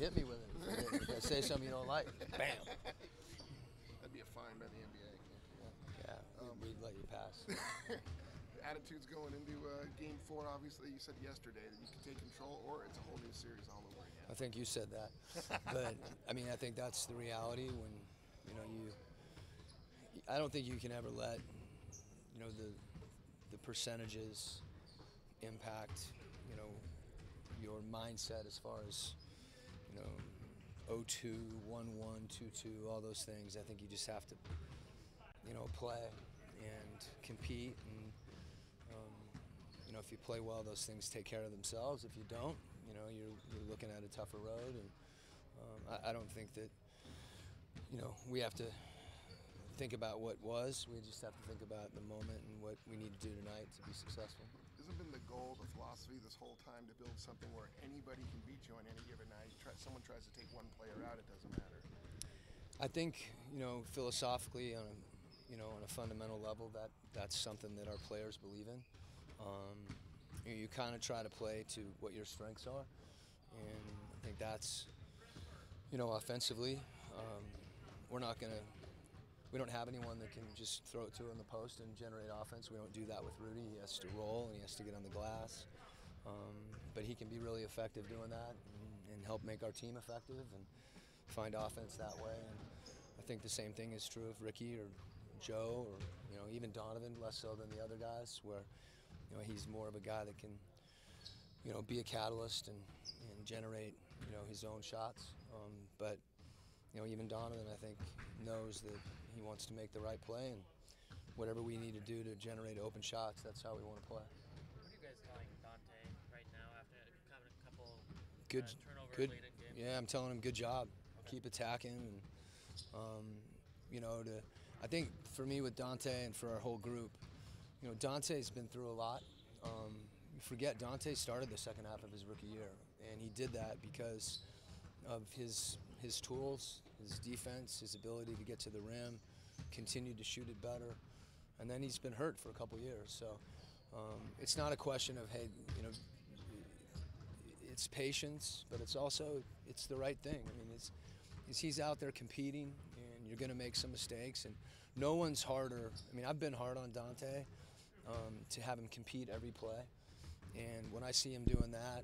hit me with it. If I say something you don't like, bam. That'd be a fine by the NBA. Yeah, we'd let you pass. Attitudes going into Game 4. Obviously, you said yesterday that you can take control, or it's a whole new series all over again. I think you said that, but I mean, I think that's the reality when I don't think you can ever let the percentages impact your mindset as far as 0-2, 1-1, 2-2, all those things. I think you just have to play and compete, and if you play well, those things take care of themselves. If you don't, you're looking at a tougher road, and I don't think that we have to think about what was. We just have to think about the moment and what we need to do tonight to be successful. Hasn't been the goal, the philosophy this whole time to build something where anybody can beat you on any given night? Someone tries to take one player out, it doesn't matter. I think philosophically on a fundamental level, that's something that our players believe in. You kind of try to play to what your strengths are, and I think that's offensively, we don't have anyone that can just throw it to in the post and generate offense. We don't do that with Rudy. He has to roll and he has to get on the glass, but he can be really effective doing that and help make our team effective and find offense that way. And I think the same thing is true of Ricky or Joe, or even Donovan, less so than the other guys, where he's more of a guy that can be a catalyst and generate his own shots. But even Donovan, I think, knows that he wants to make the right play, and whatever we need to do to generate open shots, that's how we want to play. What are you guys telling Dante right now after having a couple turnovers good. late in game? Yeah, I'm telling him good job. Okay. Keep attacking, and I think for me with Dante and for our whole group, Dante's been through a lot. You forget Dante started the second half of his rookie year, and he did that because of his tools, his defense, his ability to get to the rim, continued to shoot it better, and then he's been hurt for a couple years. So it's not a question of, hey, it's patience, but it's the right thing. I mean, he's out there competing, and you're going to make some mistakes, and no one's harder. I mean, I've been hard on Dante to have him compete every play, and when I see him doing that,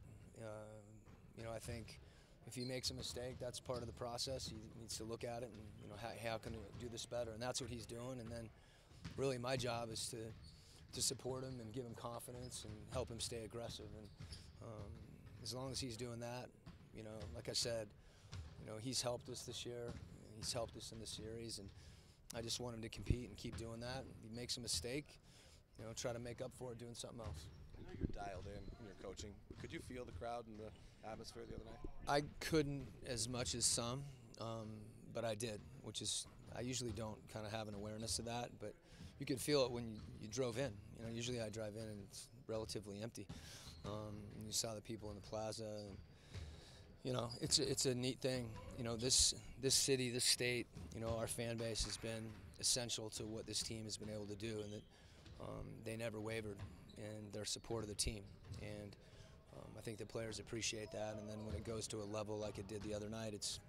I think if he makes a mistake, that's part of the process. He needs to look at it and how can I do this better, and that's what he's doing. And then really my job is to support him and give him confidence and help him stay aggressive. And as long as he's doing that, like I said, he's helped us this year. He's helped us in the series, and I just want him to compete and keep doing that. If he makes a mistake, try to make up for it doing something else. I know you're dialed in your coaching. Could you feel the crowd and the atmosphere the other night? I couldn't as much as some, but I did, which is, I usually don't kind of have an awareness of that, but you could feel it when you drove in. Usually I drive in and it's relatively empty. And you saw the people in the plaza, and it's a neat thing. This city, this state, our fan base has been essential to what this team has been able to do, and that they never wavered in their support of the team. And I think the players appreciate that, and then when it goes to a level like it did the other night, it's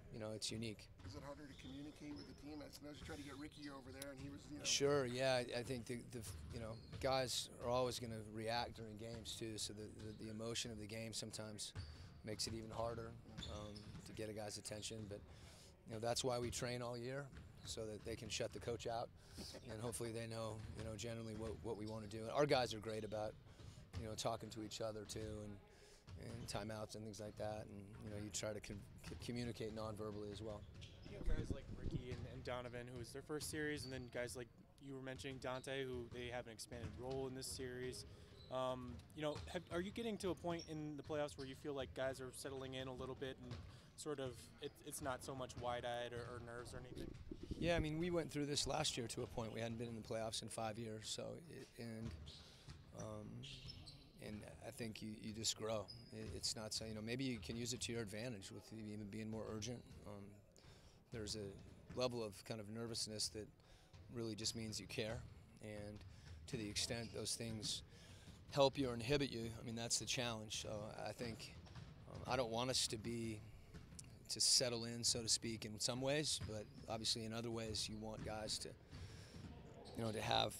unique. Is it harder to communicate with the team? I suppose you try to get Ricky over there, and he was, Sure, yeah. I think the guys are always going to react during games too, so the emotion of the game sometimes makes it even harder to get a guy's attention. But that's why we train all year, so that they can shut the coach out, and hopefully they know generally what we want to do. Our guys are great about talking to each other too, and timeouts and things like that, and you try to communicate non-verbally as well. You have guys like Ricky and Donovan, who is their first series, and then guys like you were mentioning, Dante, who they have an expanded role in this series. Are you getting to a point in the playoffs where you feel like guys are settling in a little bit and sort of it's not so much wide-eyed or nerves or anything? Yeah, I mean, we went through this last year to a point. We hadn't been in the playoffs in 5 years, so and I think you just grow. It's not so, maybe you can use it to your advantage with even being more urgent. There's a level of kind of nervousness that really just means you care, and to the extent those things help you or inhibit you, I mean, that's the challenge. So I think I don't want us to be to settle in, so to speak, in some ways. But obviously, in other ways, you want guys to,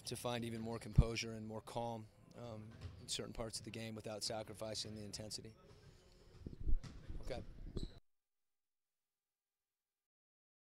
to find even more composure and more calm in certain parts of the game without sacrificing the intensity. Okay.